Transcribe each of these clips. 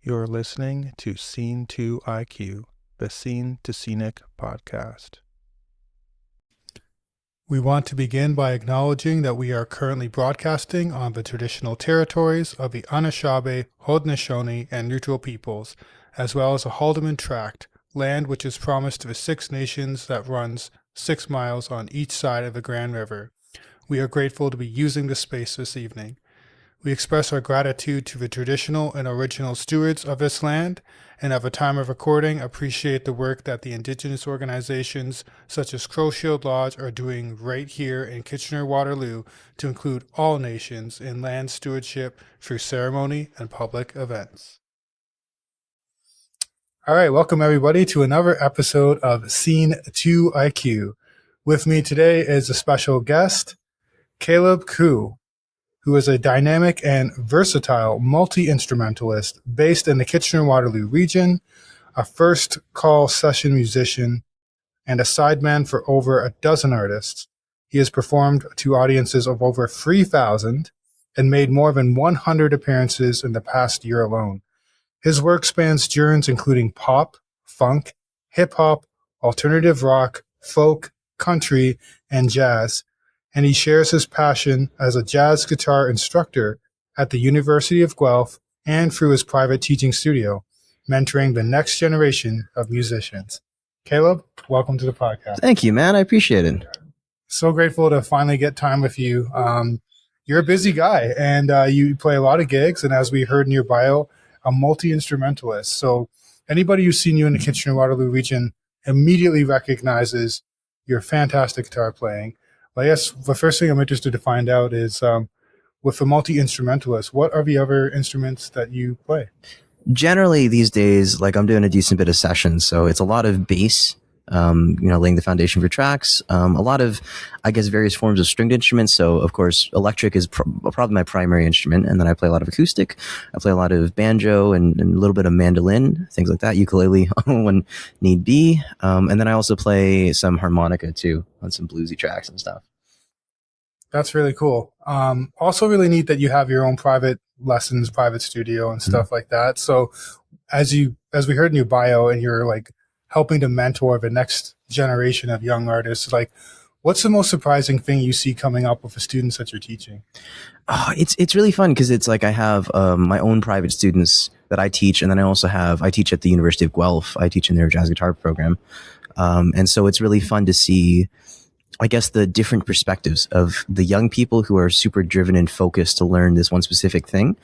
You're listening to Scene2IQ, the Scene to Scenic podcast. We want to begin by acknowledging that we are currently broadcasting on the traditional territories of the Anishinaabe, Haudenosaunee, and Neutral peoples, as well as the Haldeman Tract, land which is promised to the Six Nations that runs 6 miles on each side of the Grand River. We are grateful to be using this space this evening. We express our gratitude to the traditional and original stewards of this land, and at the time of recording, appreciate the work that the Indigenous organizations such as Crow Shield Lodge are doing right here in Kitchener-Waterloo to include all nations in land stewardship through ceremony and public events. All right, welcome everybody to another episode of Scene2IQ. With me today is a special guest, Cabel Khuu, who is a dynamic and versatile multi-instrumentalist based in the Kitchener-Waterloo region, a first call session musician, and a sideman for over a dozen artists. He has performed to audiences of over 3,000 and made more than 100 appearances in the past year alone. His work spans genres including pop, funk, hip-hop, alternative rock, folk, country, and jazz, and he shares his passion as a jazz guitar instructor at the University of Guelph and through his private teaching studio, mentoring the next generation of musicians. Caleb, welcome to the podcast. Thank you, man. I appreciate it. So grateful to finally get time with you. You're a busy guy, and you play a lot of gigs, and as we heard in your bio, a multi-instrumentalist. So anybody who's seen you in the Kitchener-Waterloo region immediately recognizes your fantastic guitar playing. I guess the first thing I'm interested to find out is, with a multi-instrumentalist, what are the other instruments that you play? Generally, these days, I'm doing a decent bit of sessions, so it's a lot of bass, laying the foundation for tracks. A lot of, various forms of stringed instruments. So, of course, electric is probably my primary instrument, and then I play a lot of acoustic. I play a lot of banjo and a little bit of mandolin, things like that, ukulele when need be. And then I also play some harmonica, too, on some bluesy tracks and stuff. That's really cool. Also really neat that you have your own private lessons, private studio and stuff like that. So as we heard in your bio, and you're helping to mentor the next generation of young artists, what's the most surprising thing you see coming up with the students that you're teaching? Oh, it's really fun because it's I have my own private students that I teach, and then I teach at the University of Guelph. I teach in their jazz guitar program. And so it's really fun to see, the different perspectives of the young people who are super driven and focused to learn this one specific thing.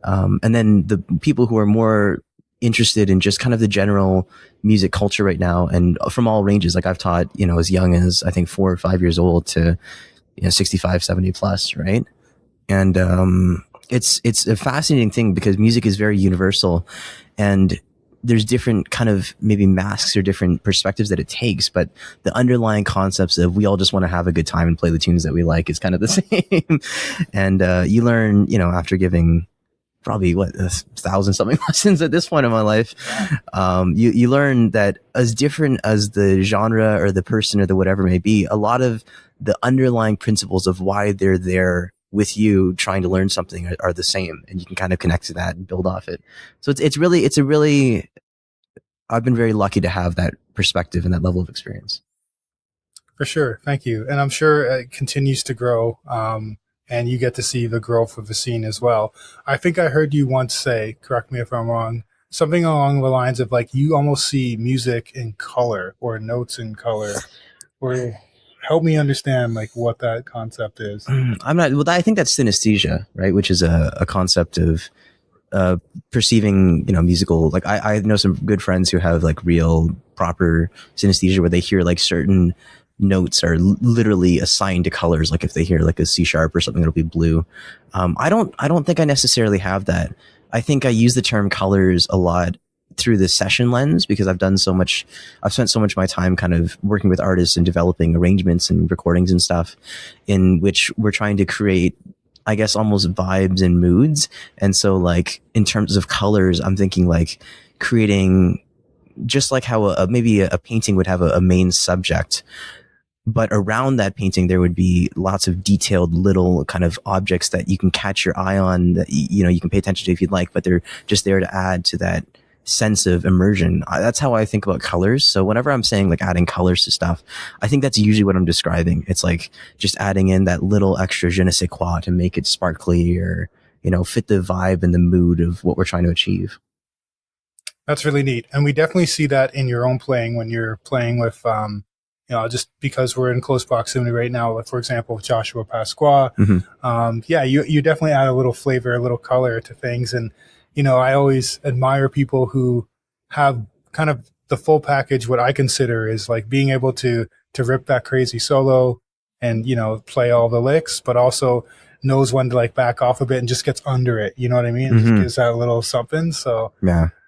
And then the people who are more interested in just kind of the general music culture right now, and from all ranges. I've taught, as young as I think 4 or 5 years old to, 65, 70 plus. Right. And, it's a fascinating thing because music is very universal, and there's different kind of maybe masks or different perspectives that it takes, but the underlying concepts of we all just want to have a good time and play the tunes that we like is kind of the same. And, you learn, after giving probably 1,000 something lessons at this point in my life, you learn that as different as the genre or the person or the whatever may be, a lot of the underlying principles of why they're there with you trying to learn something are the same, and you can kind of connect to that and build off it. So I've been very lucky to have that perspective and that level of experience. For sure. Thank you. And I'm sure it continues to grow. And you get to see the growth of the scene as well. I think I heard you once say, correct me if I'm wrong, something along the lines of you almost see music in color or notes in color. Or help me understand what that concept is. I think that's synesthesia, right? Which is a concept of perceiving, musical. I know some good friends who have real proper synesthesia where they hear certain notes are literally assigned to colors. If they hear a C sharp or something, it'll be blue. I don't think I necessarily have that. I think I use the term colors a lot through the session lens because I've spent so much of my time kind of working with artists and developing arrangements and recordings and stuff in which we're trying to create, almost vibes and moods. And so in terms of colors, I'm thinking creating just how maybe a painting would have a main subject. but around that painting there would be lots of detailed little kind of objects that you can catch your eye on, that you can pay attention to if you'd like, but they're just there to add to that sense of immersion. That's how I think about colors. So whenever I'm saying like adding colors to stuff, I think that's usually what I'm describing. It's like just adding in that little extra je ne sais quoi to make it sparkly, or fit the vibe and the mood of what we're trying to achieve. That's really neat. And we definitely see that in your own playing when you're playing with, just because we're in close proximity right now, like for example, with Joshua Pasqua. You definitely add a little flavor, a little color to things. And, I always admire people who have kind of the full package. What I consider is like being able to rip that crazy solo and, play all the licks, but also knows when to like back off a bit and just gets under it. You know what I mean? Just gives that a little something. So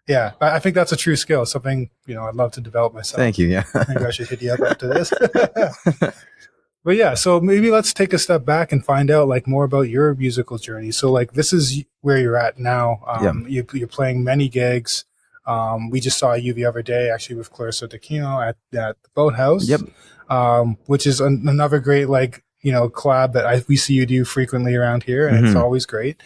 yeah, I think that's a true skill. Something, I'd love to develop myself. Thank you. Yeah. Maybe I should hit you up after this. But yeah, so maybe let's take a step back and find out like more about your musical journey. So like this is where you're at now. You're playing many gigs. We just saw you the other day actually with Clarissa D'Aquino at the Boathouse. Which is another great collab that we see you do frequently around here, and it's always great.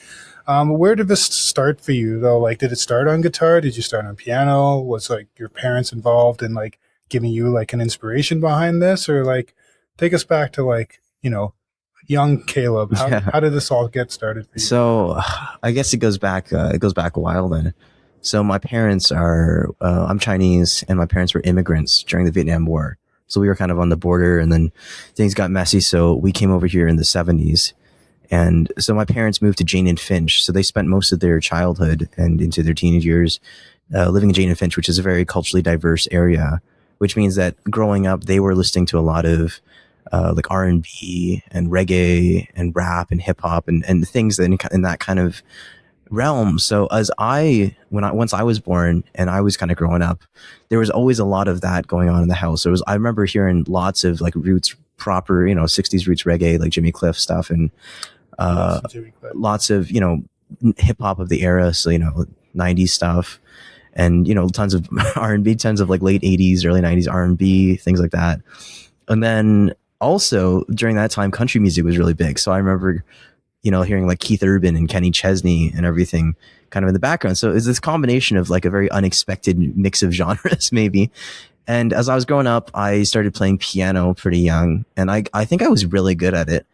Where did this start for you though? Like, did it start on guitar? Did you start on piano? Was like your parents involved in like giving you like an inspiration behind this, or like take us back to young Caleb? How did this all get started for you? So I guess it goes back a while then. So my parents are, I'm Chinese, and my parents were immigrants during the Vietnam War. So we were kind of on the border, and then things got messy. So we came over here in the 70s. And so my parents moved to Jane and Finch. So they spent most of their childhood and into their teenage years living in Jane and Finch, which is a very culturally diverse area, which means that growing up, they were listening to a lot of like R&B and reggae and rap and hip hop and things that in that kind of realm. So once I was born and I was kind of growing up, there was always a lot of that going on in the house. I remember hearing lots of like roots, proper, 60s roots reggae, like Jimmy Cliff stuff, and lots of, hip hop of the era. So, 90s stuff, and, tons of R&B, tons of like late 80s, early 90s R&B, things like that. And then also during that time, country music was really big. So I remember, hearing like Keith Urban and Kenny Chesney and everything kind of in the background. So it's this combination of like a very unexpected mix of genres, maybe. And as I was growing up, I started playing piano pretty young, and I think I was really good at it.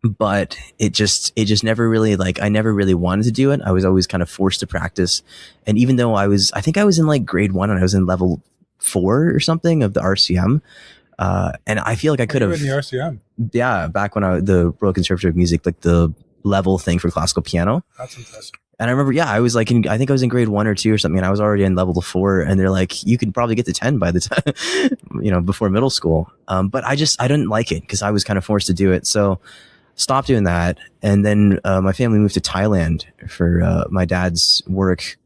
But it just never really, I never really wanted to do it. I was always kind of forced to practice. And even though I think I was in like grade 1 and I was in level 4 or something of the RCM. And I feel like I could have in the RCM. Yeah. Back when the Royal Conservatory of Music, like the level thing for classical piano. That's impressive. And I remember, I was like, I think I was in grade 1 or 2 or something, and I was already in level 4, and they're like, you could probably get to 10 by the time, before middle school. But I didn't like it because I was kind of forced to do it. So stopped doing that. And then, my family moved to Thailand for, my dad's work.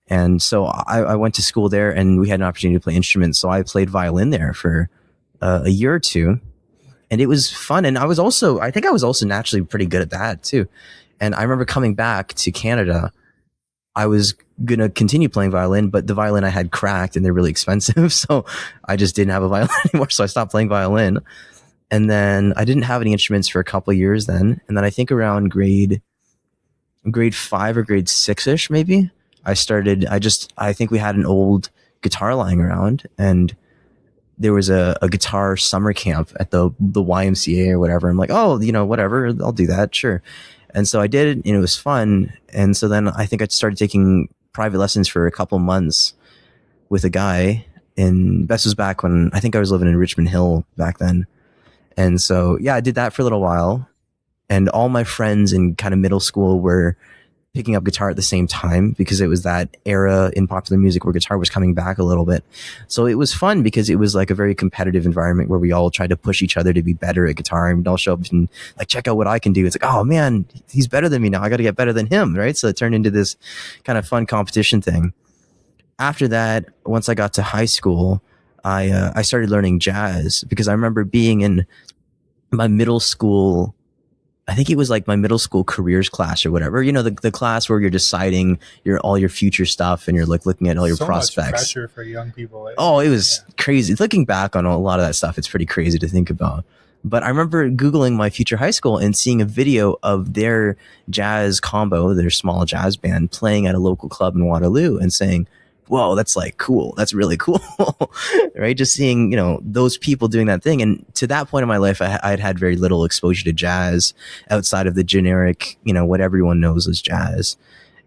And so I went to school there, and we had an opportunity to play instruments. So I played violin there for, a year or two, and it was fun. And I think I was also naturally pretty good at that too. And I remember coming back to Canada, I was going to continue playing violin, but the violin I had cracked and they're really expensive. So I just didn't have a violin anymore. So I stopped playing violin. And then I didn't have any instruments for a couple of years then. And then I think around grade 5 or grade 6-ish, maybe, I think we had an old guitar lying around, and there was a guitar summer camp at the YMCA or whatever. I'm like, oh, whatever, I'll do that. Sure. And so I did it, and it was fun. And so then I think I started taking private lessons for a couple months with a guy this was back when I think I was living in Richmond Hill back then. And so, I did that for a little while, and all my friends in kind of middle school were picking up guitar at the same time, because it was that era in popular music where guitar was coming back a little bit. So it was fun because it was like a very competitive environment where we all tried to push each other to be better at guitar, and we'd all show up and like, check out what I can do. It's like, oh man, he's better than me now, I got to get better than him. Right. So it turned into this kind of fun competition thing. After that, once I got to high school, I started learning jazz, because I remember being in my middle school I think it was like my middle school careers class or whatever, the class where you're deciding all your future stuff and you're like looking at all your So much prospects. pressure for young people. Oh, it was crazy. Looking back on a lot of that stuff, it's pretty crazy to think about. But I remember Googling my future high school and seeing a video of their jazz combo, their small jazz band, playing at a local club in Waterloo and saying, whoa, that's like cool. That's really cool. Right? Just seeing, those people doing that thing. And to that point in my life, I'd had very little exposure to jazz outside of the generic, what everyone knows as jazz.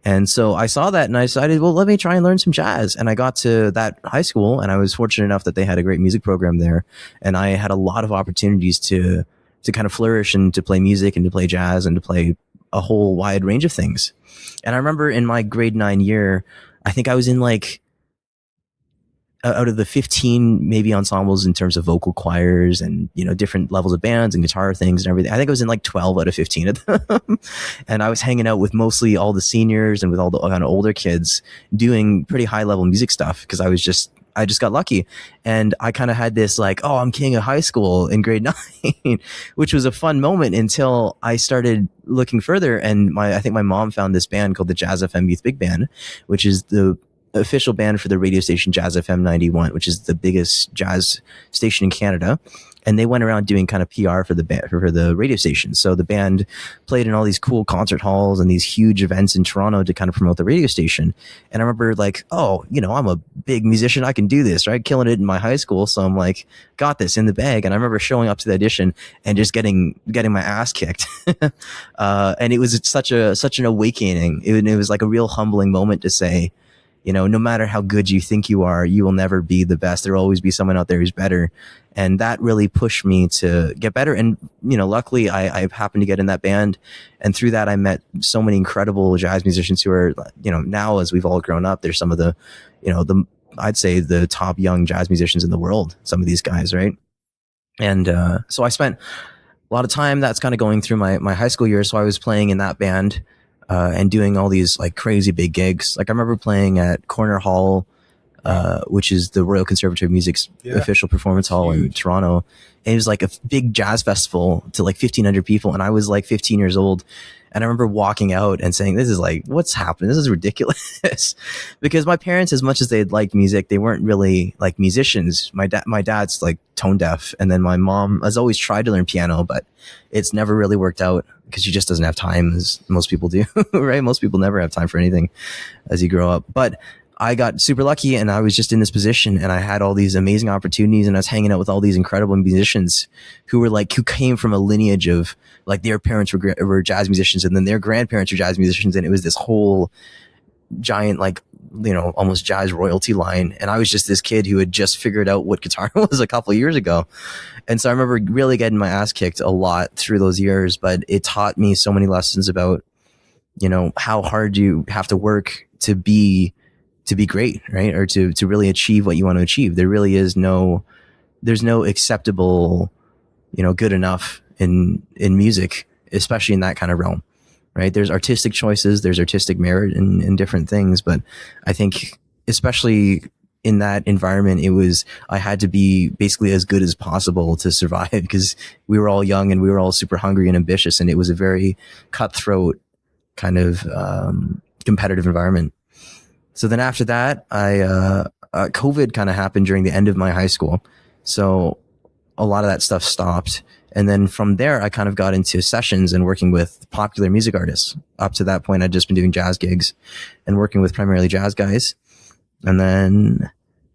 And so I saw that and I decided, well, let me try and learn some jazz. And I got to that high school and I was fortunate enough that they had a great music program there. And I had a lot of opportunities to kind of flourish and to play music and to play jazz and to play a whole wide range of things. And I remember in my grade 9 year, I think I was in like out of the 15 maybe ensembles in terms of vocal choirs and different levels of bands and guitar things and everything. I think I was in like 12 out of 15 of them. And I was hanging out with mostly all the seniors and with all the kind of older kids doing pretty high level music stuff because I just got lucky. And I kind of had this like, oh, I'm king of high school in grade 9, which was a fun moment until I started looking further. And I think my mom found this band called the Jazz FM Youth Big Band, which is the official band for the radio station Jazz FM 91, which is the biggest jazz station in Canada. And they went around doing kind of PR for the band, for the radio station. So the band played in all these cool concert halls and these huge events in Toronto to kind of promote the radio station. And I remember like, oh, I'm a big musician. I can do this, right? Killing it in my high school. So I'm like, got this in the bag. And I remember showing up to the audition and just getting my ass kicked. And it was such an awakening. It was like a real humbling moment to say, no matter how good you think you are, you will never be the best. There'll always be someone out there who's better. And that really pushed me to get better. And, luckily I happened to get in that band. And through that, I met so many incredible jazz musicians who are, now as we've all grown up, they're some of the, I'd say the top young jazz musicians in the world, some of these guys. Right. And, so I spent a lot of time that's kind of going through my high school years. So I was playing in that band. And doing all these like crazy big gigs. Like I remember playing at Corner Hall, which is the Royal Conservatory of Music's official performance hall in Toronto. And it was like a big jazz festival to like 1,500 people. And I was like 15 years old. And I remember walking out and saying, this is like, what's happening? This is ridiculous. Because my parents, as much as they'd liked music, they weren't really like musicians. My dad's like tone deaf. And then my mom has always tried to learn piano, but it's never really worked out because she just doesn't have time, as most people do, right? Most people never have time for anything as you grow up. But I got super lucky and I was just in this position and I had all these amazing opportunities and I was hanging out with all these incredible musicians who came from a lineage of like their parents were jazz musicians and then their grandparents were jazz musicians. And it was this whole giant, like, almost jazz royalty line. And I was just this kid who had just figured out what guitar was a couple of years ago. And so I remember really getting my ass kicked a lot through those years, but it taught me so many lessons about, how hard you have to work to be great, right? Or to really achieve what you want to achieve. There really is there's no acceptable, good enough in music, especially in that kind of realm, right? There's artistic choices, there's artistic merit in different things. But I think especially in that environment, I had to be basically as good as possible to survive because we were all young and we were all super hungry and ambitious. And it was a very cutthroat kind of competitive environment. So then after that, COVID kind of happened during the end of my high school. So a lot of that stuff stopped. And then from there, I kind of got into sessions and working with popular music artists. Up to that point, I'd just been doing jazz gigs and working with primarily jazz guys. And then,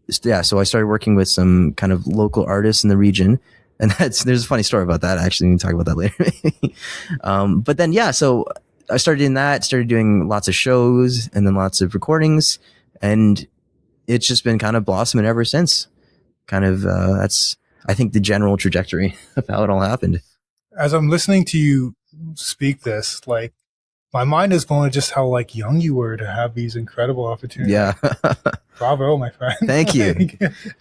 so I started working with some kind of local artists in the region. And there's a funny story about that. Actually, we can talk about that later. But then, so I started doing lots of shows and then lots of recordings. And it's just been kind of blossoming ever since. Kind of, that's, I think, the general trajectory of how it all happened. As I'm listening to you speak this, like, my mind is blown at just how like young you were to have these incredible opportunities. Yeah. Bravo, my friend. Thank you.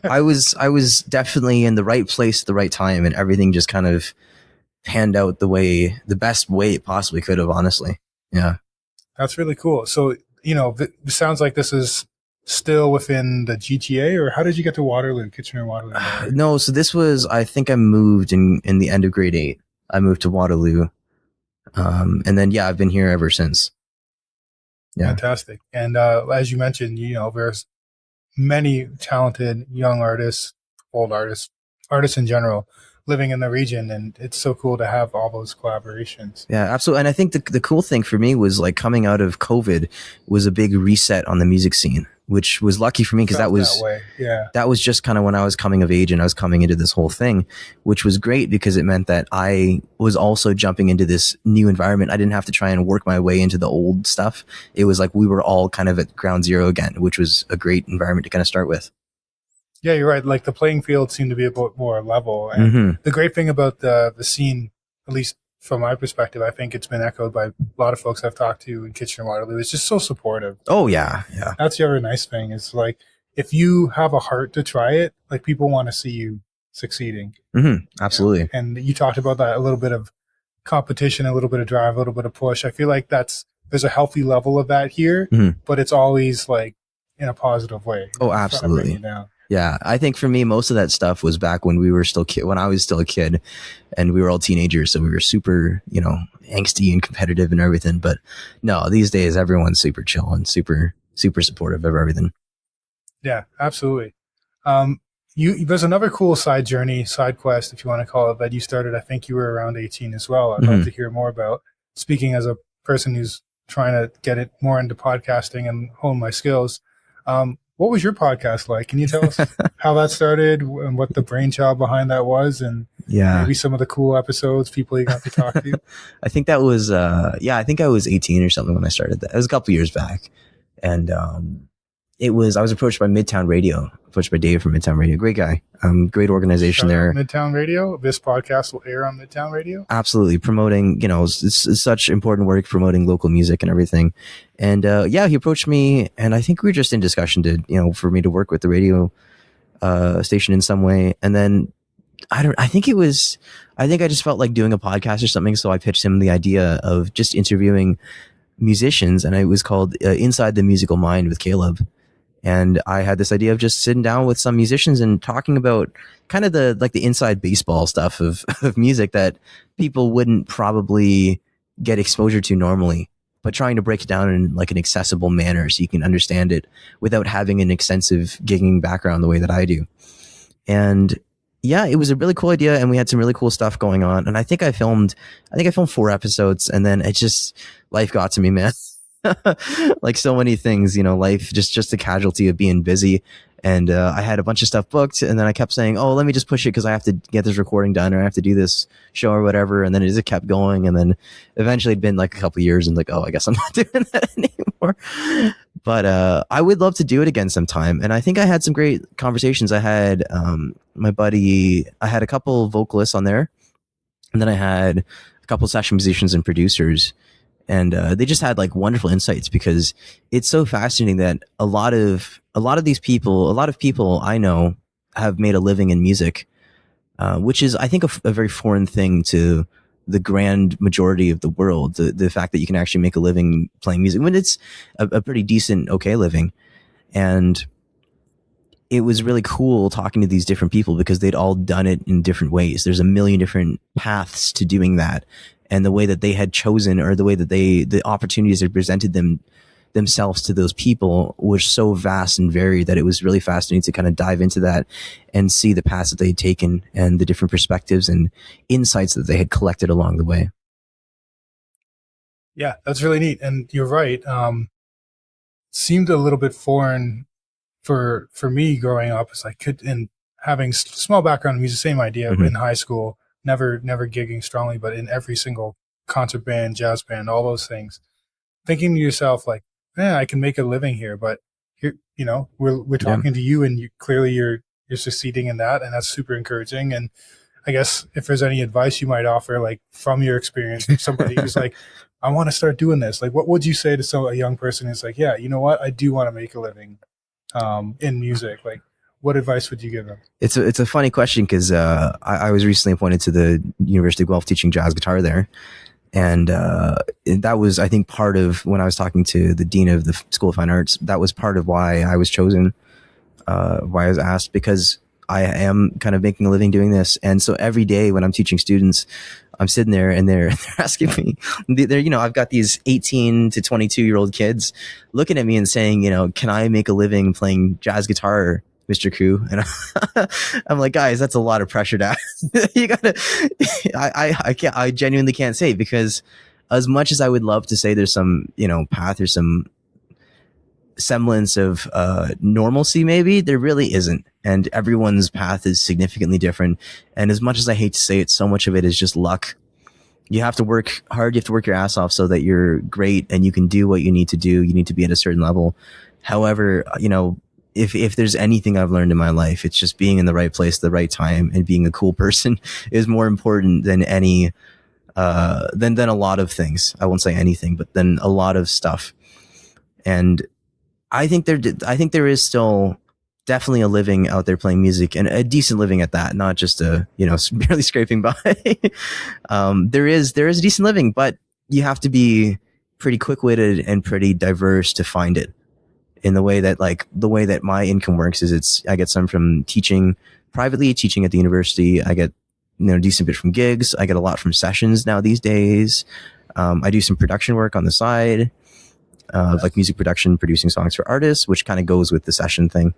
I was definitely in the right place at the right time, and everything just kind of panned out the best way it possibly could have, honestly. Yeah. That's really cool. So, it sounds like this is still within the GTA, or how did you get to Waterloo, Kitchener-Waterloo? No, so this was, I think I moved in the end of grade 8. I moved to Waterloo. And then, yeah, I've been here ever since. Yeah. Fantastic. And as you mentioned, there's many talented young artists, old artists, artists in general living in the region, and it's so cool to have all those collaborations. Yeah, absolutely. And I think the cool thing for me was like coming out of COVID was a big reset on the music scene, which was lucky for me because that was just kind of when I was coming of age and I was coming into this whole thing, which was great because it meant that I was also jumping into this new environment. I didn't have to try and work my way into the old stuff. It was like we were all kind of at ground zero again, which was a great environment to kind of start with. Yeah, you're right. Like the playing field seemed to be a bit more level. And the great thing about the scene, at least from my perspective, I think it's been echoed by a lot of folks I've talked to in Kitchener-Waterloo. It's just so supportive. Oh, yeah. Yeah. That's the other nice thing is like, if you have a heart to try it, like people want to see you succeeding. Absolutely. And you talked about that, a little bit of competition, a little bit of drive, a little bit of push. I feel like there's a healthy level of that here, but it's always like in a positive way. Oh, absolutely. Yeah, I think for me, most of that stuff was back when we were still when I was still a kid, and we were all teenagers, so we were super, angsty and competitive and everything. But no, these days everyone's super chill and super supportive of everything. Yeah, absolutely. There's another cool side quest, if you want to call it, that you started. I think you were around 18 as well. I'd love to hear more about. Speaking as a person who's trying to get it more into podcasting and hone my skills. What was your podcast like? Can you tell us how that started and what the brainchild behind that was, and maybe some of the cool episodes, people you got to talk to? I think that was, I think I was 18 or something when I started that. It was a couple years back. And I was approached by Midtown Radio, approached by Dave from Midtown Radio. Great guy. Great organization there. Midtown Radio. This podcast will air on Midtown Radio. Absolutely. Promoting, it's such important work promoting local music and everything. And he approached me, and I think we were just in discussion to, for me to work with the radio station in some way. And then I think I just felt like doing a podcast or something. So I pitched him the idea of just interviewing musicians, and it was called Inside the Musical Mind with Caleb. And I had this idea of just sitting down with some musicians and talking about kind of the inside baseball stuff of music that people wouldn't probably get exposure to normally, but trying to break it down in like an accessible manner so you can understand it without having an extensive gigging background the way that I do. And yeah, it was a really cool idea, and we had some really cool stuff going on. And I think I filmed 4 episodes, and then life got to me, man. Like so many things, life just a casualty of being busy. And I had a bunch of stuff booked, and then I kept saying, oh, let me just push it because I have to get this recording done, or I have to do this show or whatever. And then it just kept going. And then eventually it'd been like a couple of years, and like, oh, I guess I'm not doing that anymore. But I would love to do it again sometime. And I think I had some great conversations. I had my buddy, I had a couple vocalists on there, and then I had a couple session musicians and producers. And they just had like wonderful insights, because it's so fascinating that a lot of people I know have made a living in music, which is, I think, a very foreign thing to the grand majority of the world. The fact that you can actually make a living playing music when it's a pretty decent, okay living. And it was really cool talking to these different people because they'd all done it in different ways. There's a million different paths to doing that. And the way that they had chosen, or the way that the opportunities that presented themselves to those people was so vast and varied that it was really fascinating to kind of dive into that and see the paths that they had taken and the different perspectives and insights that they had collected along the way. Yeah, that's really neat. And you're right. Seemed a little bit foreign for me growing up, as I could, and having small background in music, same idea in high school. Never gigging strongly, but in every single concert band, jazz band, all those things, thinking to yourself like, I can make a living here. But here, we're talking to you, and you're succeeding in that, and that's super encouraging. And I guess if there's any advice you might offer, like from your experience, from somebody who's like, I want to start doing this, like, what would you say to a young person who's like, yeah, you know what, I do want to make a living in music, like, what advice would you give them? It's a funny question, because I was recently appointed to the University of Guelph teaching jazz guitar there. And that was, I think, part of when I was talking to the dean of the School of Fine Arts, that was part of why I was chosen, why I was asked, because I am kind of making a living doing this. And so every day when I'm teaching students, I'm sitting there and they're asking me, I've got these 18 to 22-year-old kids looking at me and saying, can I make a living playing jazz guitar, Mr. Khuu? And I'm like, guys, that's a lot of pressure to ask. You gotta, I genuinely can't say, because as much as I would love to say there's some, path or some semblance of normalcy, maybe there really isn't, and everyone's path is significantly different. And as much as I hate to say it, so much of it is just luck. You have to work hard, you have to work your ass off so that you're great and you can do what you need to do. You need to be at a certain level. However, if there's anything I've learned in my life, it's just being in the right place at the right time, and being a cool person is more important than any than a lot of things. I won't say anything, but then a lot of stuff. And I think there is still definitely a living out there playing music, and a decent living at that, not just barely scraping by. There is a decent living, but you have to be pretty quick-witted and pretty diverse to find it. In the way that my income works is I get some from teaching privately, teaching at the university. I get a decent bit from gigs. I get a lot from sessions now these days. I do some production work on the side. Like music production, producing songs for artists, which kind of goes with the session thing.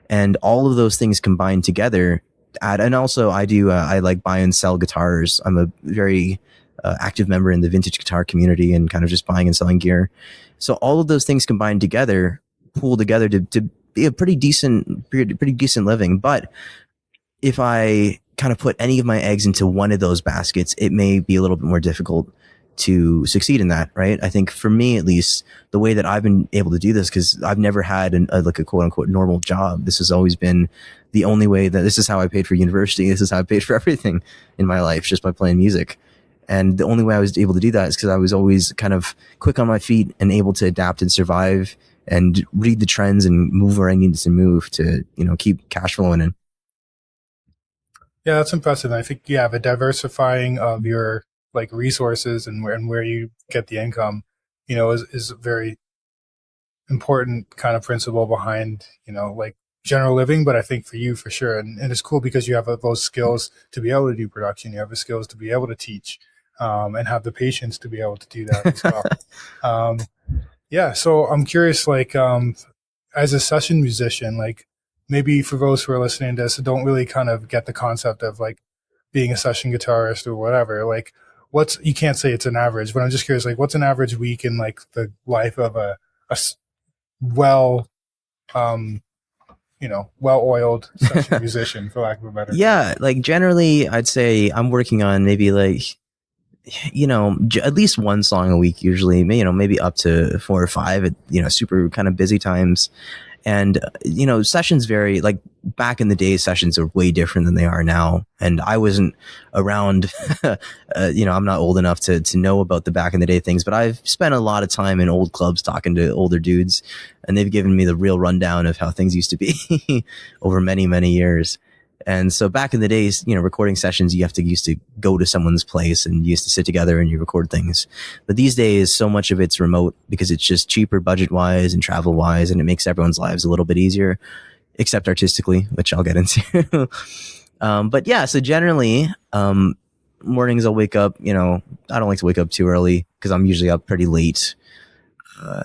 And all of those things combined together and also I like buy and sell guitars. I'm a very active member in the vintage guitar community and kind of just buying and selling gear. So all of those things combined together, pool together to be a pretty decent living. But if I kind of put any of my eggs into one of those baskets, it may be a little bit more difficult to succeed in that, right? I think for me, at least, the way that I've been able to do this, because I've never had a quote unquote normal job. This has always been the only way this is how I paid for university. This is how I paid for everything in my life, just by playing music. And the only way I was able to do that is because I was always kind of quick on my feet and able to adapt and survive and read the trends and move where I needed to move to, keep cash flowing in. Yeah, that's impressive. I think you have a diversifying of your resources and where you get the income, is a very important kind of principle behind, general living. But I think for you, for sure. And it's cool because you have those skills to be able to do production. You have the skills to be able to teach, and have the patience to be able to do that as well. Yeah. So I'm curious, as a session musician, maybe for those who are listening to this don't really kind of get the concept of being a session guitarist or whatever, you can't say it's an average, but I'm just curious, what's an average week in the life of a well-oiled session musician, for lack of a better term? Yeah. Generally I'd say I'm working on maybe at least one song a week, usually, maybe up to 4 or 5 at, super kind of busy times. And, sessions vary. Back in the day, sessions are way different than they are now. And I wasn't around, I'm not old enough to know about the back in the day things, but I've spent a lot of time in old clubs talking to older dudes, and they've given me the real rundown of how things used to be over many, many years. And so back in the days, recording sessions, you used to go to someone's place and you used to sit together and you record things. But these days, so much of it's remote because it's just cheaper budget wise and travel wise, and it makes everyone's lives a little bit easier, except artistically, which I'll get into. But yeah, so generally, mornings I'll wake up, I don't like to wake up too early because I'm usually up pretty late.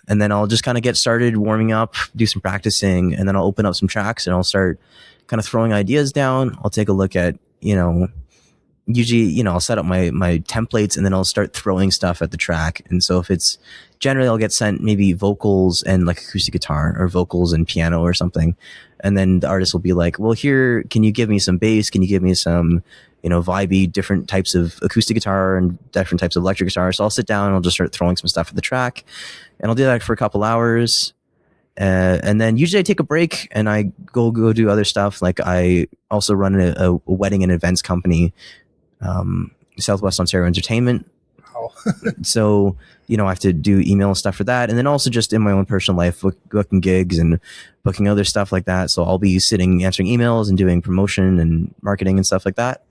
And then I'll just kind of get started warming up, do some practicing, and then I'll open up some tracks and I'll start kind of throwing ideas down. I'll take a look at, usually, I'll set up my templates and then I'll start throwing stuff at the track. And so if it's generally, I'll get sent maybe vocals and acoustic guitar or vocals and piano or something. And then the artist will be like, well, here, can you give me some bass? Can you give me some, vibey, different types of acoustic guitar and different types of electric guitar? So I'll sit down and I'll just start throwing some stuff at the track, and I'll do that for a couple hours. And then usually I take a break and I go do other stuff. I also run a wedding and events company, Southwest Ontario Entertainment. Wow. So, I have to do email stuff for that. And then also just in my own personal life, booking gigs and booking other stuff like that. So I'll be sitting answering emails and doing promotion and marketing and stuff like that.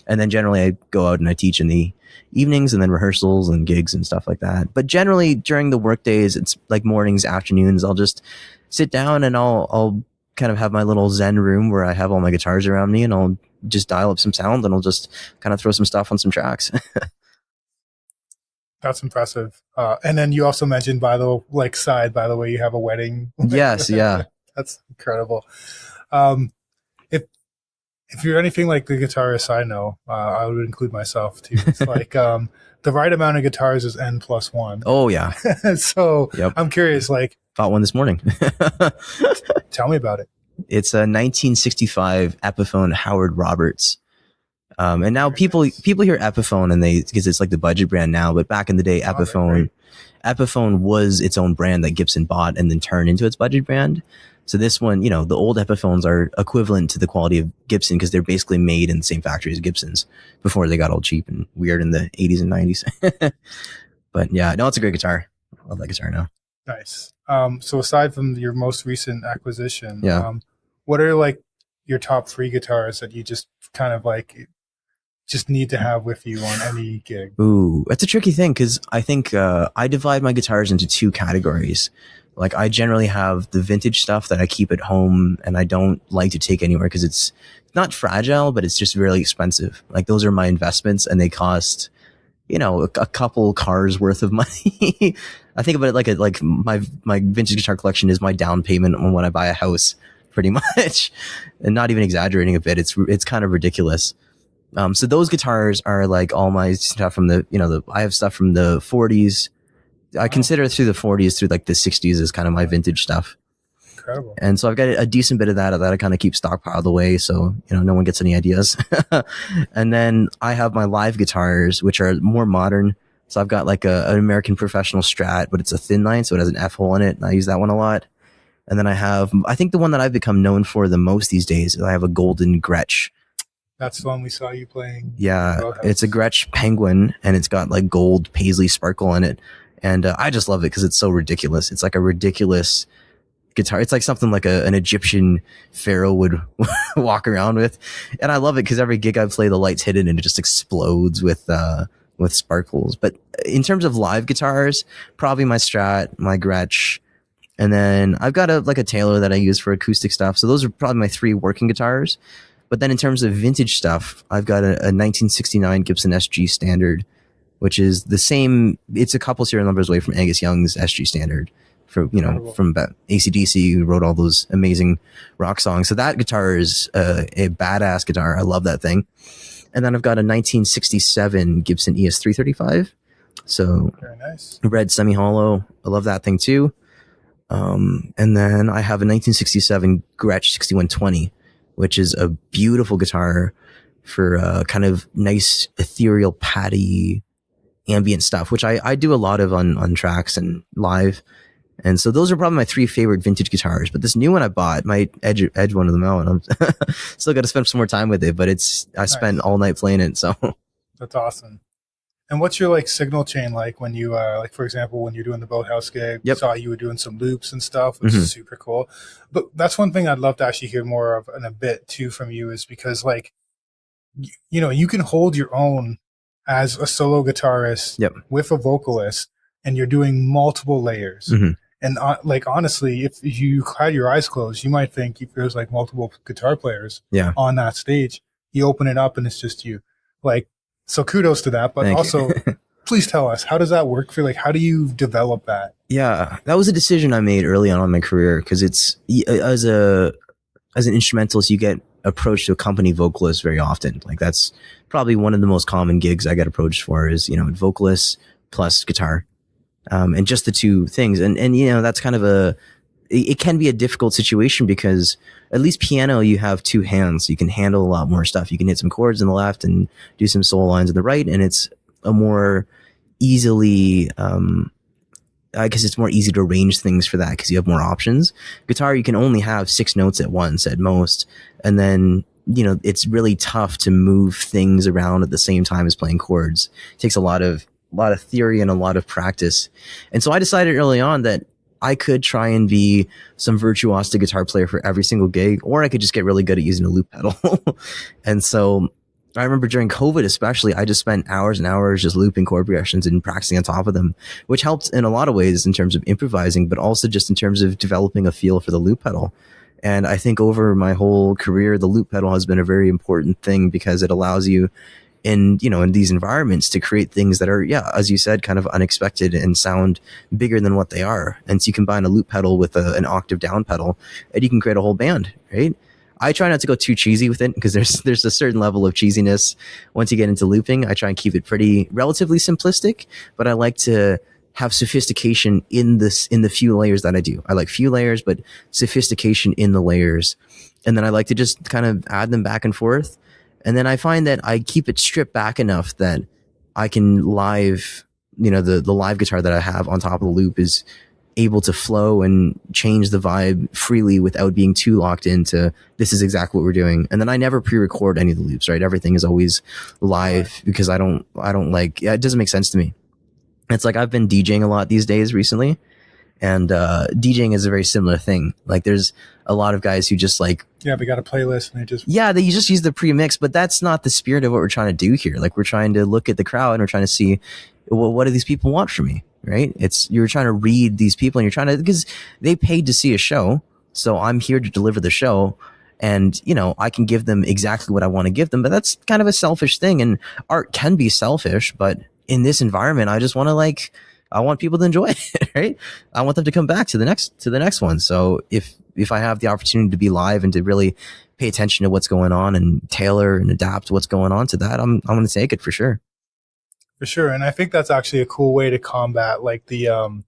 And then generally I go out and I teach in the evenings, and then rehearsals and gigs and stuff like that. But generally during the work days, it's mornings, afternoons, I'll just sit down and I'll kind of have my little Zen room where I have all my guitars around me, and I'll just dial up some sound and I'll just kind of throw some stuff on some tracks. That's impressive. And then you also mentioned by the way, you have a wedding. Yes. Yeah. That's incredible. If you're anything like the guitarist I know, I would include myself too. It's like the right amount of guitars is N+1. Oh yeah. So yep. I'm curious, like bought one this morning. Tell me about it. It's a 1965 Epiphone Howard Roberts. And now people hear Epiphone and because it's like the budget brand now, but back in the day, Epiphone was its own brand that Gibson bought and then turned into its budget brand. So this one, the old Epiphones are equivalent to the quality of Gibson because they're basically made in the same factory as Gibsons before they got all cheap and weird in the 80s and 90s. But yeah, no, it's a great guitar. I love that guitar now. Nice. So aside from your most recent acquisition, what are like your top 3 guitars that you just kind of like just need to have with you on any gig? Ooh, that's a tricky thing because I think I divide my guitars into 2 categories. Like I generally have the vintage stuff that I keep at home and I don't like to take anywhere because it's not fragile, but it's just really expensive. Like those are my investments and they cost, a couple cars worth of money. I think about it like my vintage guitar collection is my down payment on when I buy a house, pretty much, and not even exaggerating a bit. It's kind of ridiculous. So those guitars are like all my stuff from I have stuff from the 40s. I consider through the 40s through like the 60s as kind of my vintage stuff. Incredible. And so I've got a decent bit of that I kind of keep stockpiled away so, no one gets any ideas. And then I have my live guitars, which are more modern. So I've got like an American Professional Strat, but it's a thin line, so it has an F hole in it. And I use that one a lot. And then I think the one that I've become known for the most these days, I have a golden Gretsch. That's the one we saw you playing. Yeah, it's a Gretsch Penguin, and it's got like gold paisley sparkle in it. And I just love it because it's so ridiculous. It's like a ridiculous guitar. It's like something like an Egyptian pharaoh would walk around with. And I love it because every gig I play, the lights hit it and it just explodes with sparkles. But in terms of live guitars, probably my Strat, my Gretsch, and then I've got a Taylor that I use for acoustic stuff. So those are probably my 3 working guitars. But then in terms of vintage stuff, I've got a 1969 Gibson SG Standard, which is the same. It's a couple serial numbers away from Angus Young's SG Standard, from AC/DC, who wrote all those amazing rock songs. So that guitar is a badass guitar. I love that thing. And then I've got a 1967 Gibson ES335. So very nice. Red semi-hollow. I love that thing too. And then I have a 1967 Gretsch 6120, which is a beautiful guitar for kind of nice ethereal patty ambient stuff, which I do a lot of on tracks and live. And so those are probably my 3 favorite vintage guitars. But this new one I bought might edge one of them out. I'm still got to spend some more time with it, but I spent all night playing it. So that's awesome. And what's your like signal chain like when you like, for example, when you're doing the Boathouse gig? Yep. Saw you were doing some loops and stuff, which is super cool. But that's one thing I'd love to actually hear more of in a bit too from you, is because like you can hold your own as a solo guitarist with a vocalist, and you're doing multiple layers. And like honestly, if you had your eyes closed, you might think if there's like multiple guitar players on that stage. You open it up and it's just you. Like, so kudos to that. But also, please tell us, how does that work for you? Like, how do you develop that? Yeah, that was a decision I made early on in my career because it's as an instrumentalist, you get approached to accompany vocalists very often. Like that's probably one of the most common gigs I get approached for is, vocalist plus guitar. And just the 2 things. And that's kind of it can be a difficult situation because at least piano, you have 2 hands. So you can handle a lot more stuff. You can hit some chords on the left and do some solo lines on the right. And it's a more easily, I guess it's more easy to arrange things for that because you have more options. Guitar, you can only have 6 notes at once at most. And then, it's really tough to move things around at the same time as playing chords. It takes a lot of theory and a lot of practice. And so I decided early on that I could try and be some virtuosic guitar player for every single gig, or I could just get really good at using a loop pedal. And so I remember during COVID, especially, I just spent hours and hours just looping chord progressions and practicing on top of them, which helped in a lot of ways in terms of improvising, but also just in terms of developing a feel for the loop pedal. And I think over my whole career, the loop pedal has been a very important thing because it allows you in these environments to create things that are, as you said, kind of unexpected and sound bigger than what they are. And so you combine a loop pedal with an octave down pedal and you can create a whole band, right? I try not to go too cheesy with it because there's a certain level of cheesiness once you get into looping. I try and keep it pretty relatively simplistic, but I like to have sophistication in the few layers that I do. I like few layers, but sophistication in the layers. And then I like to just kind of add them back and forth. And then I find that I keep it stripped back enough that I can live, the live guitar that I have on top of the loop is able to flow and change the vibe freely without being too locked into this is exactly what we're doing. And then I never pre-record any of the loops, right? Everything is always live because I don't like, it doesn't make sense to me. It's like I've been DJing a lot these days recently, and DJing is a very similar thing. Like there's a lot of guys who just like, we got a playlist and they just use the pre-mix, but that's not the spirit of what we're trying to do here. Like we're trying to look at the crowd and we're trying to see, well, what do these people want from me, right? You're trying to read these people and you're trying to, because they paid to see a show. So I'm here to deliver the show. And, I can give them exactly what I want to give them, but that's kind of a selfish thing. And art can be selfish, but in this environment, I just want to I want people to enjoy it, right? I want them to come back to the next one. So if I have the opportunity to be live and to really pay attention to what's going on and tailor and adapt what's going on to that, I'm going to take it for sure. For sure. And I think that's actually a cool way to combat like the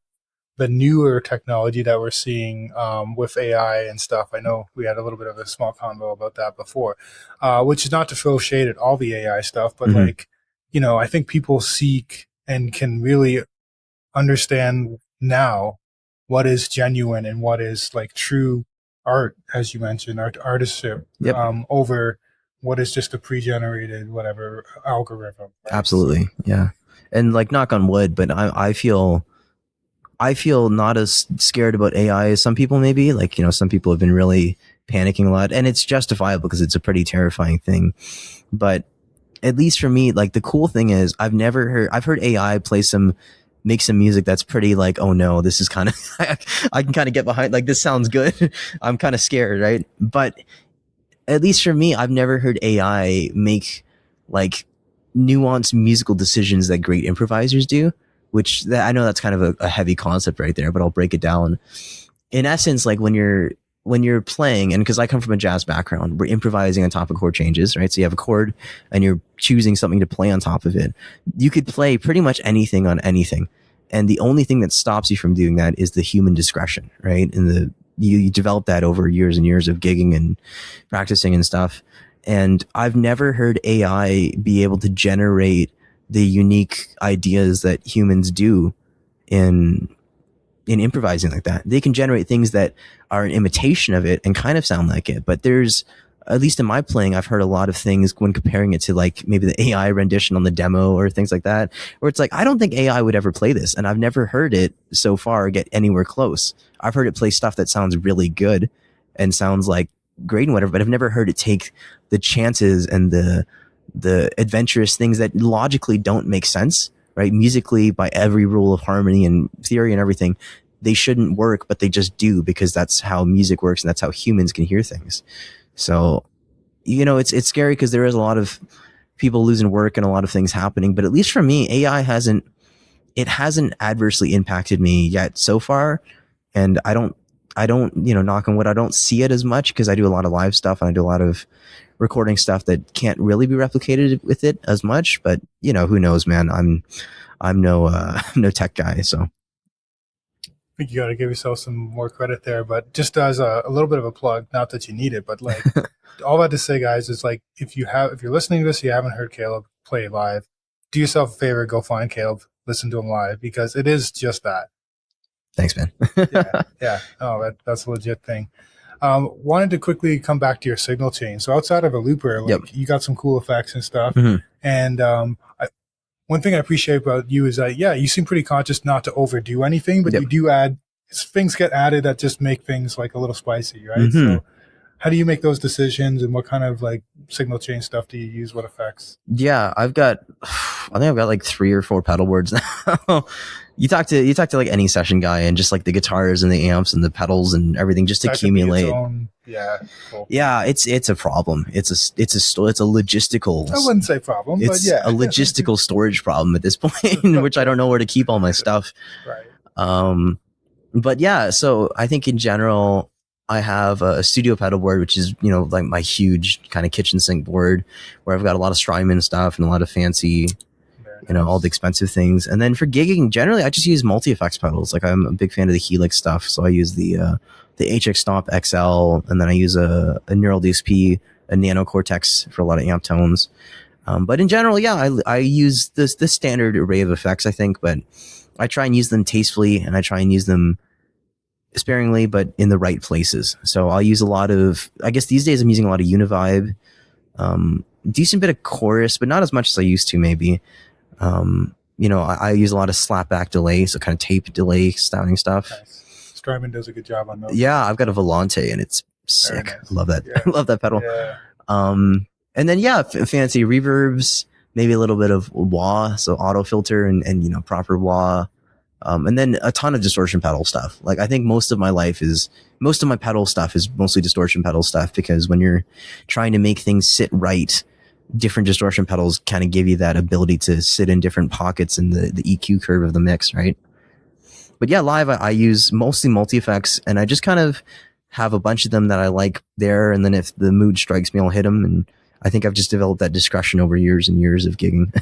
newer technology that we're seeing with AI and stuff. I know we had a little bit of a small convo about that before, which is not to throw shade at all the AI stuff, but I think people seek and can really understand now what is genuine and what is like true art, as you mentioned, artistship, over what is just a pre-generated whatever algorithm. Right? Absolutely. Yeah. And like knock on wood, but I feel not as scared about AI as some people maybe. Like, some people have been really panicking a lot, and it's justifiable because it's a pretty terrifying thing. But at least for me, like the cool thing is I've heard AI make some music that's pretty like, oh no, this is kind of, I can kind of get behind, like this sounds good. I'm kind of scared, right? But at least for me, I've never heard AI make like nuanced musical decisions that great improvisers do, which I know that's kind of a heavy concept right there, but I'll break it down. In essence, like when you're playing, and because I come from a jazz background, we're improvising on top of chord changes, right? So you have a chord and you're choosing something to play on top of it. You could play pretty much anything on anything. And the only thing that stops you from doing that is the human discretion, right? And you develop that over years and years of gigging and practicing and stuff. And I've never heard AI be able to generate the unique ideas that humans do in improvising like that. They can generate things that are an imitation of it and kind of sound like it. But there's, at least in my playing, I've heard a lot of things when comparing it to like maybe the AI rendition on the demo or things like that, where it's like, I don't think AI would ever play this. And I've never heard it so far get anywhere close. I've heard it play stuff that sounds really good and sounds like great and whatever, but I've never heard it take the chances and the adventurous things that logically don't make sense, right? Musically, by every rule of harmony and theory and everything, they shouldn't work, but they just do because that's how music works and that's how humans can hear things. So, it's scary because there is a lot of people losing work and a lot of things happening, but at least for me, AI hasn't adversely impacted me yet so far. And I don't, knock on wood, I don't see it as much because I do a lot of live stuff and I do a lot of recording stuff that can't really be replicated with it as much, but who knows, man. I'm no tech guy, so I think you got to give yourself some more credit there. But just as a little bit of a plug, not that you need it, but like all that to say, guys, is like if you're listening to this, you haven't heard Caleb play live, do yourself a favor, go find Caleb, listen to him live, because it is just that. Thanks, man. Yeah. Oh, that's a legit thing. Wanted to quickly come back to your signal chain. So outside of a looper, you got some cool effects and stuff. Mm-hmm. And one thing I appreciate about you is that, you seem pretty conscious not to overdo anything, but you do add, things get added that just make things like a little spicy, right? Mm-hmm. So how do you make those decisions, and what kind of like signal chain stuff do you use? What effects? Yeah, I think I've got like 3 or 4 pedal boards now. You talk to like any session guy, and just like the guitars and the amps and the pedals and everything just accumulate. Yeah, cool. Yeah, it's a problem. It's a logistical. I wouldn't say problem, but It's yeah, a logistical storage problem at this point, in which I don't know where to keep all my stuff. right. But yeah, so I think in general, I have a studio pedal board, which is, you know, like my huge kind of kitchen sink board, where I've got a lot of Strymon stuff and a lot of fancy, you know, all the expensive things. And then for gigging, generally, I just use multi-effects pedals. Like I'm a big fan of the Helix stuff, so I use the HX Stomp XL, and then I use a Neural DSP, a Nano Cortex for a lot of amp tones. But in general, yeah, I use the standard array of effects, I think, but I try and use them tastefully, and I try and use them sparingly, but in the right places. So I'll use a lot of, I guess these days I'm using a lot of Univibe, decent bit of chorus, but not as much as I used to maybe. You know, I use a lot of slapback delay, so kind of tape delay sounding stuff. Nice. Strymon does a good job on those. Yeah, I've got a Volante and it's sick. Nice. I love that. Yeah. I love that pedal. Yeah. And then yeah, fancy reverbs, maybe a little bit of wah, so auto filter and you know, proper wah. And then a ton of distortion pedal stuff. Like I think most of my pedal stuff is mostly distortion pedal stuff, because when you're trying to make things sit right, different distortion pedals kind of give you that ability to sit in different pockets in the EQ curve of the mix, right? But yeah, live, I use mostly multi-effects, and I just kind of have a bunch of them that I like there. And then if the mood strikes me, I'll hit them. And I think I've just developed that discretion over years and years of gigging.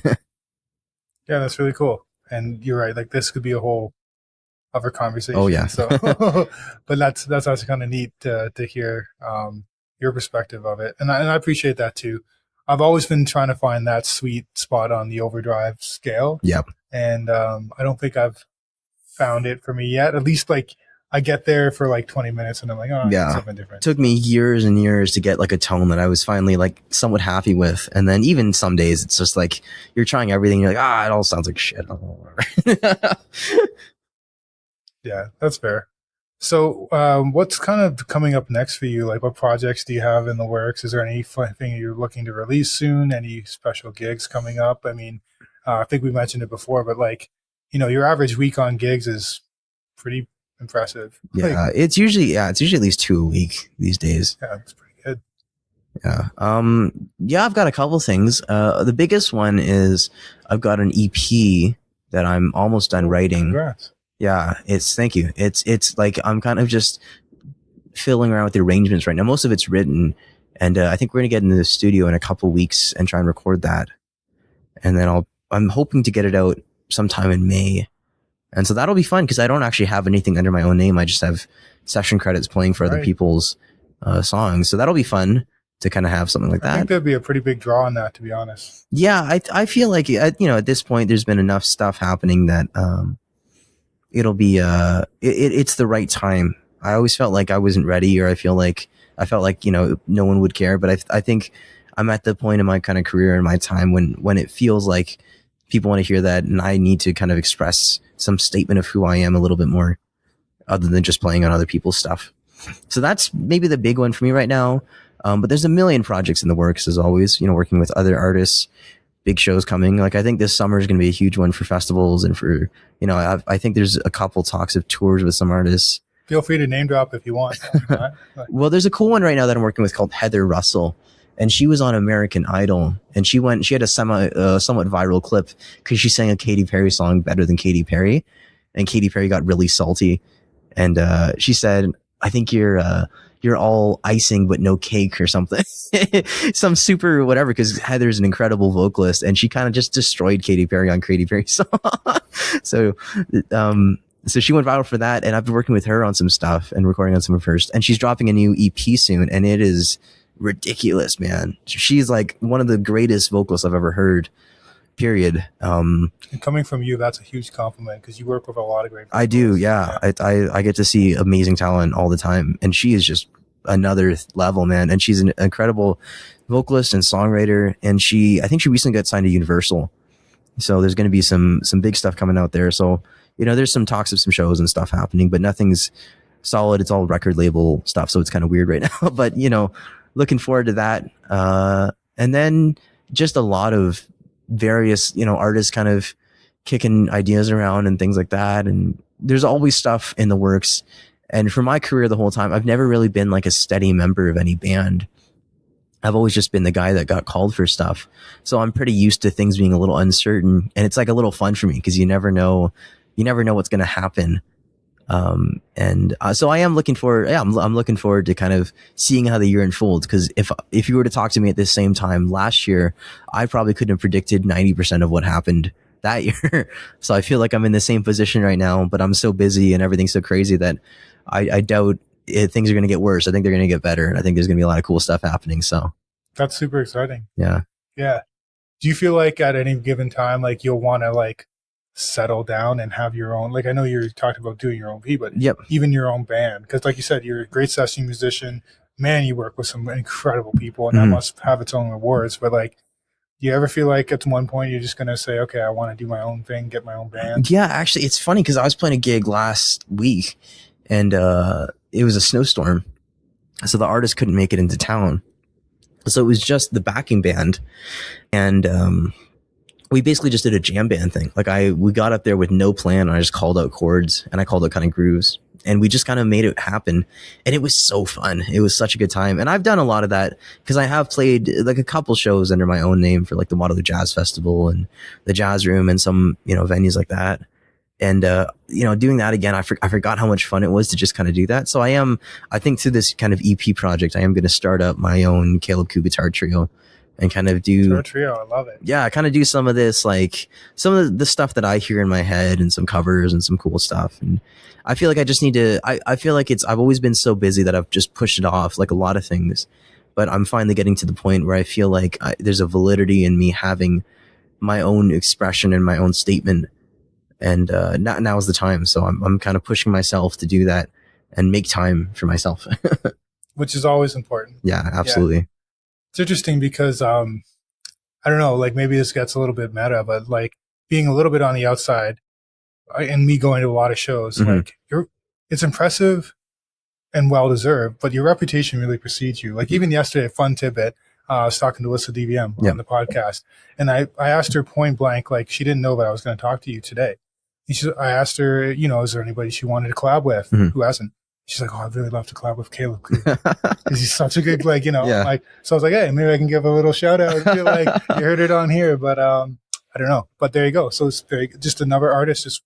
Yeah, that's really cool. And you're right. Like this could be a whole other conversation. Oh yeah. So, but that's actually kind of neat to hear your perspective of it, and I appreciate that too. I've always been trying to find that sweet spot on the overdrive scale. Yep. And I don't think I've found it for me yet. At least like I get there for like 20 minutes and I'm like, oh, yeah, something different. It took me years and years to get like a tone that I was finally like somewhat happy with. And then even some days it's just like you're trying everything. You're like, it all sounds like shit. Yeah, that's fair. So what's kind of coming up next for you? Like what projects do you have in the works? Is there anything you're looking to release soon? Any special gigs coming up? I mean, I think we mentioned it before, but like, you know, your average week on gigs is pretty impressive. Yeah, it's usually at least 2 a week these days. Yeah, it's pretty good. Yeah. Yeah, I've got a couple things. The biggest one is I've got an EP that I'm almost done writing. Congrats. Yeah, thank you. It's like I'm kind of just fiddling around with the arrangements right now. Most of it's written, and I think we're gonna get into the studio in a couple weeks and try and record that. And then I'm hoping to get it out sometime in May. And so that'll be fun because I don't actually have anything under my own name. I just have session credits playing for other people's songs. So that'll be fun to kind of have something like that. I think there'd be a pretty big draw on that, to be honest. Yeah, I feel like, you know, at this point, there's been enough stuff happening that it'll be, it's the right time. I always felt like I wasn't ready, or I felt like, you know, no one would care. But I think I'm at the point in my kind of career and my time when it feels like people want to hear that, and I need to kind of express some statement of who I am a little bit more, other than just playing on other people's stuff. So that's maybe the big one for me right now. But there's a million projects in the works, as always, you know, working with other artists, big shows coming. Like I think this summer is going to be a huge one for festivals and for, you know, I think there's a couple talks of tours with some artists. Feel free to name drop if you want. Well, there's a cool one right now that I'm working with called Heather Russell. And she was on American Idol, and she had a somewhat viral clip because she sang a Katy Perry song better than Katy Perry, and Katy Perry got really salty, and she said, "I think you're all icing but no cake," or something, some super whatever. Because Heather's an incredible vocalist, and she kind of just destroyed Katy Perry on Katy Perry's song. So she went viral for that, and I've been working with her on some stuff and recording on some of hers, and she's dropping a new EP soon, and it is ridiculous, man. She's like one of the greatest vocalists I've ever heard, period. And coming from you, that's a huge compliment because you work with a lot of great vocalists. I do, yeah. I get to see amazing talent all the time, and she is just another level, man. And she's an incredible vocalist and songwriter, and I think she recently got signed to Universal, so there's going to be some big stuff coming out there. So, you know, there's some talks of some shows and stuff happening, but nothing's solid. It's all record label stuff, so it's kind of weird right now. But, you know, looking forward to that. And then just a lot of various, you know, artists kind of kicking ideas around and things like that. And there's always stuff in the works. And for my career the whole time, I've never really been like a steady member of any band. I've always just been the guy that got called for stuff. So I'm pretty used to things being a little uncertain, and it's like a little fun for me because you never know what's going to happen. So I am looking forward. Yeah, I'm looking forward to kind of seeing how the year unfolds. Because if you were to talk to me at the same time last year, I probably couldn't have predicted 90% of what happened that year. So I feel like I'm in the same position right now, but I'm so busy and everything's so crazy that I doubt things are going to get worse. I think they're going to get better, and I think there's going to be a lot of cool stuff happening. So That's super exciting. yeah. Yeah. Do you feel like at any given time, like you'll want to like settle down and have your own, like I know you talked about doing your own P, but Yep. even your own band, because like you said, you're a great session musician. Man, you work with some incredible people, and that must have its own rewards. But like, do you ever feel like at one point you're just going to say, okay, I want to do my own thing, get my own band? Yeah, actually, it's funny because I was playing a gig last week, and it was a snowstorm, so the artist couldn't make it into town. So it was just the backing band, and we basically just did a jam band thing. Like we got up there with no plan, and I just called out chords, and I called out kind of grooves, and we just kind of made it happen. And it was so fun. It was such a good time. And I've done a lot of that because I have played like a couple shows under my own name for like the Waterloo Jazz Festival and the Jazz Room and some, venues like that. And, doing that again, I forgot how much fun it was to just kind of do that. So I think through this kind of EP project, I am going to start up my own Cabel Khuu guitar trio and kind of do Guitar trio. I love it. Yeah, kind of do some of this, like some of the stuff that I hear in my head and some covers and some cool stuff. And I feel like I just need to, I feel like I've always been so busy that I've just pushed it off like a lot of things, but I'm finally getting to the point where I feel like there's a validity in me having my own expression and my own statement. And now is the time. So I'm kind of pushing myself to do that and make time for myself. Which is always important. Yeah, absolutely. Yeah. It's interesting because, I don't know, like maybe this gets a little bit meta, but like being a little bit on the outside and me going to a lot of shows, like it's impressive and well-deserved, but your reputation really precedes you. Like even yesterday, fun tidbit, I was talking to Alyssa DVM on the podcast, and I asked her point blank, like she didn't know that I was going to talk to you today. I asked her, is there anybody she wanted to collab with? Who hasn't? She's like, oh, I'd really love to collab with Cabel Khuu because he's such a good, like, like, so I was like, hey, maybe I can give a little shout out. I feel like you heard it on here, but I don't know. But there you go. So it's just another artist just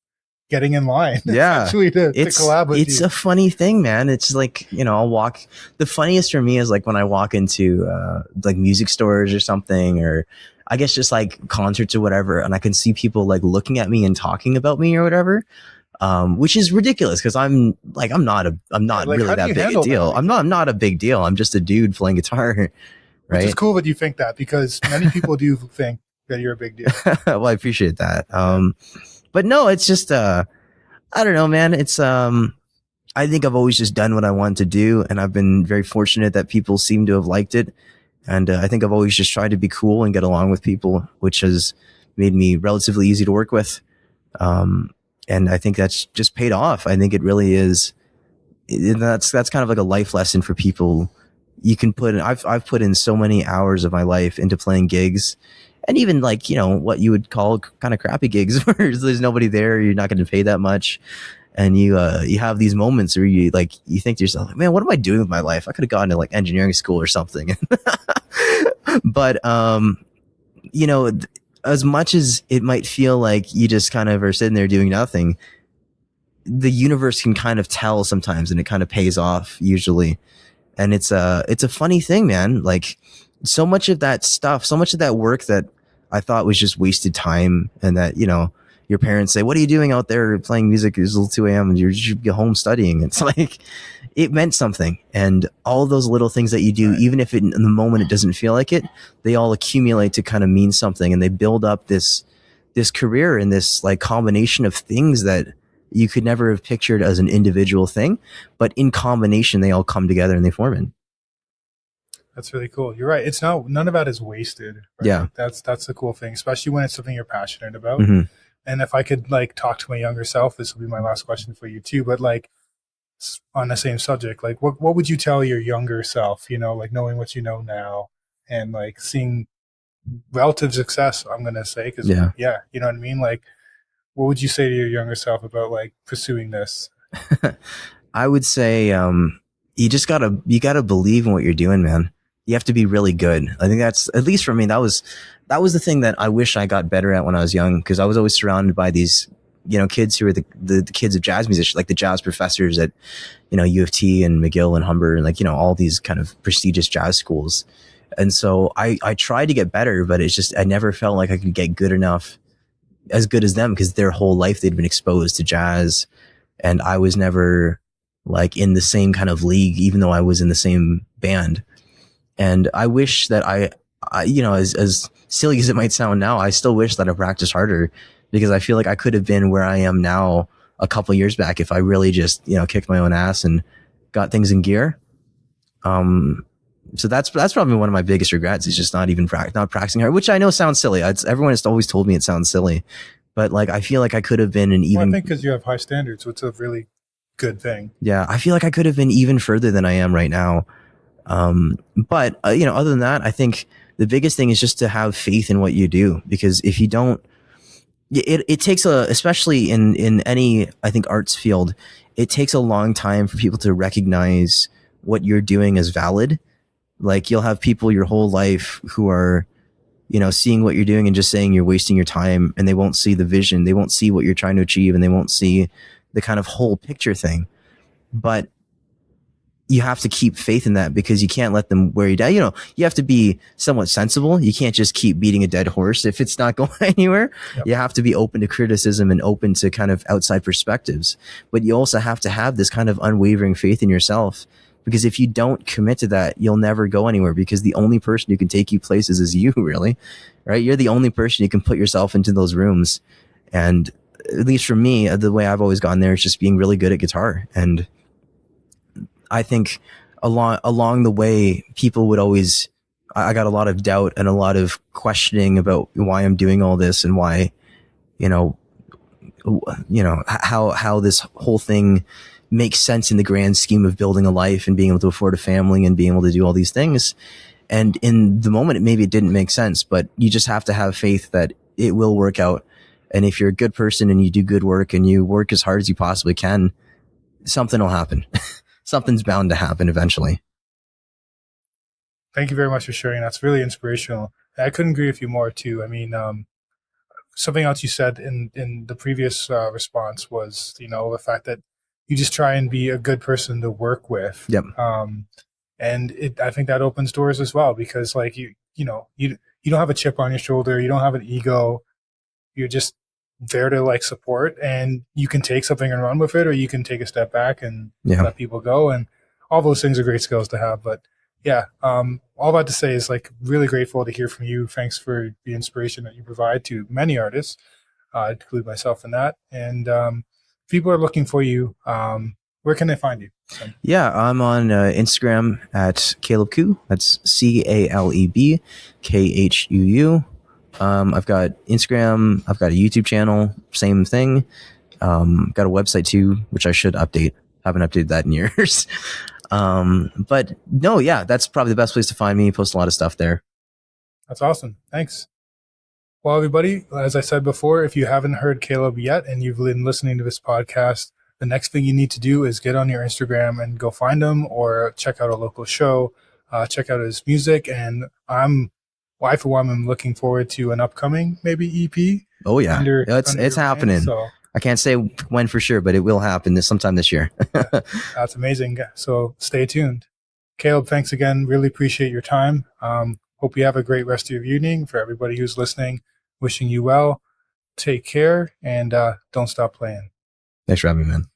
getting in line. Yeah. to collab with it's you. A funny thing, man. It's like, I'll walk. The funniest for me is like when I walk into like music stores or something, or I guess just like concerts or whatever, and I can see people like looking at me and talking about me or whatever, which is ridiculous because I'm not like, really that big a deal. I'm not a big deal. I'm just a dude playing guitar, right? Which is cool that you think that because many people do think that you're a big deal. Well, I appreciate that. But no, it's just I don't know, man. It's I think I've always just done what I wanted to do, and I've been very fortunate that people seem to have liked it. And I think I've always just tried to be cool and get along with people, which has made me relatively easy to work with. And I think that's just paid off. I think it really is. That's kind of like a life lesson for people. You can put in, I've put in so many hours of my life into playing gigs, and even like, what you would call kind of crappy gigs where there's nobody there. You're not going to pay that much. And you have these moments where you think to yourself, like, man, what am I doing with my life? I could have gone to like engineering school or something. But, as much as it might feel like you just kind of are sitting there doing nothing, the universe can kind of tell sometimes, and it kind of pays off usually. And it's a funny thing, man. Like so much of that stuff, so much of that work that I thought was just wasted time, and that, your parents say, what are you doing out there playing music? It's 2 a.m. and you should be home studying. It's like, it meant something. And all those little things that you do, even if in the moment it doesn't feel like it, they all accumulate to kind of mean something. And they build up this career and this like combination of things that you could never have pictured as an individual thing, but in combination, they all come together and they form it. That's really cool. You're right. It's none of that is wasted. Right? Yeah. That's the cool thing, especially when it's something you're passionate about. Mm-hmm. And if I could like talk to my younger self, this will be my last question for you too, but like on the same subject, like what would you tell your younger self, like knowing what you know now and like seeing relative success, I'm going to say, cause you know what I mean? Like, what would you say to your younger self about like pursuing this? I would say you gotta believe in what you're doing, man. You have to be really good. I think that's, at least for me, that was the thing that I wish I got better at when I was young, because I was always surrounded by these, kids who are the kids of jazz musicians, like the jazz professors at, U of T and McGill and Humber and like, all these kind of prestigious jazz schools. And so I tried to get better, but it's just, I never felt like I could get good enough, as good as them, because their whole life they'd been exposed to jazz. And I was never like in the same kind of league, even though I was in the same band. And I wish that I as silly as it might sound now, I still wish that I practiced harder, because I feel like I could have been where I am now a couple of years back if I really just, kicked my own ass and got things in gear. So that's probably one of my biggest regrets, is just not practicing hard, which I know sounds silly. Everyone has always told me it sounds silly, but like, I feel like I could have been an even, Well, I think because you have high standards, so it's a really good thing. Yeah. I feel like I could have been even further than I am right now. But other than that, I think the biggest thing is just to have faith in what you do, because if you don't, it takes especially in any, I think, arts field, it takes a long time for people to recognize what you're doing as valid. Like, you'll have people your whole life who are, seeing what you're doing and just saying you're wasting your time, and they won't see the vision. They won't see what you're trying to achieve, and they won't see the kind of whole picture thing. But you have to keep faith in that, because you can't let them wear you down. You have to be somewhat sensible. You can't just keep beating a dead horse if it's not going anywhere. Yep. You have to be open to criticism and open to kind of outside perspectives. But you also have to have this kind of unwavering faith in yourself, because if you don't commit to that, you'll never go anywhere, because the only person who can take you places is you, really, right? You're the only person who can put yourself into those rooms. And at least for me, the way I've always gone there is just being really good at guitar. And I think along the way, people would always, I got a lot of doubt and a lot of questioning about why I'm doing all this, and why, how this whole thing makes sense in the grand scheme of building a life and being able to afford a family and being able to do all these things. And in the moment, maybe it didn't make sense, but you just have to have faith that it will work out. And if you're a good person and you do good work and you work as hard as you possibly can, something will happen. Something's bound to happen eventually. Thank you very much for sharing. That's really inspirational. I couldn't agree with you more too. I mean, something else you said in the previous response was, the fact that you just try and be a good person to work with. Yep. And I think that opens doors as well, because like you don't have a chip on your shoulder. You don't have an ego. You're just there to like support, and you can take something and run with it, or you can take a step back and let people go. And all those things are great skills to have. But yeah, all that to say is like really grateful to hear from you. Thanks for the inspiration that you provide to many artists, include myself in that. And if people are looking for you, where can they find you? Yeah, I'm on Instagram at Cabel Khuu. That's CALEB KHUU. I've got Instagram. I've got a YouTube channel. Same thing. Got a website too, which I should update. Haven't updated that in years. But no, yeah, that's probably the best place to find me. Post a lot of stuff there. That's awesome. Thanks. Well, everybody, as I said before, if you haven't heard Caleb yet and you've been listening to this podcast, the next thing you need to do is get on your Instagram and go find him, or check out a local show, check out his music. And I, for one, am looking forward to an upcoming maybe EP. Oh yeah, it's happening. So I can't say when for sure, but it will happen sometime this year. That's amazing. So stay tuned. Caleb, thanks again. Really appreciate your time. Hope you have a great rest of your evening. For everybody who's listening, wishing you well. Take care, and don't stop playing. Thanks for having me, man.